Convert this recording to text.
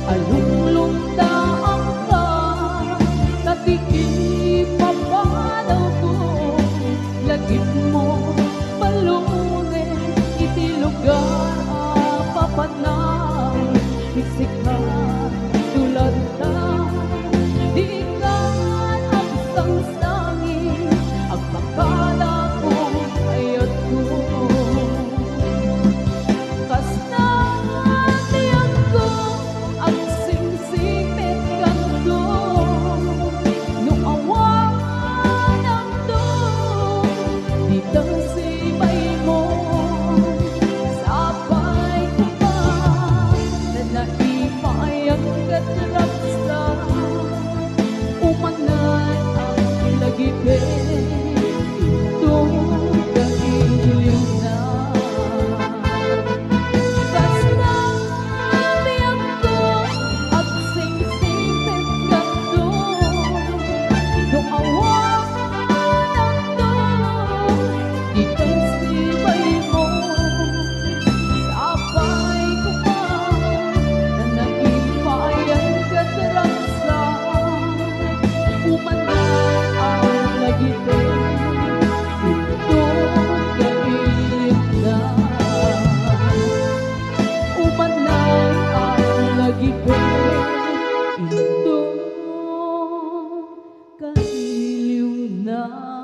alulunta ang ka, katikin papanaw ko, lagip mo balunin, iti lugar papanaw, isikat tulad ta, di ka agsang sangin, ang pakada ko ayat ko. Kasta tiyak ko, ang singsipit kanto, nung awan ang to, dito sibay mo, sabay ko pa, na naipayang katraksa, umanay ang lagipin, ito kailiw na. Basta tiyak ko, ang singsipit kanto, nung awan ang to, dito sibay mo, sabay ko pa, na naipayang katraksa, umanay ang lagipin, ito kailip na. Umanay ang lagipin, ito kailiw na.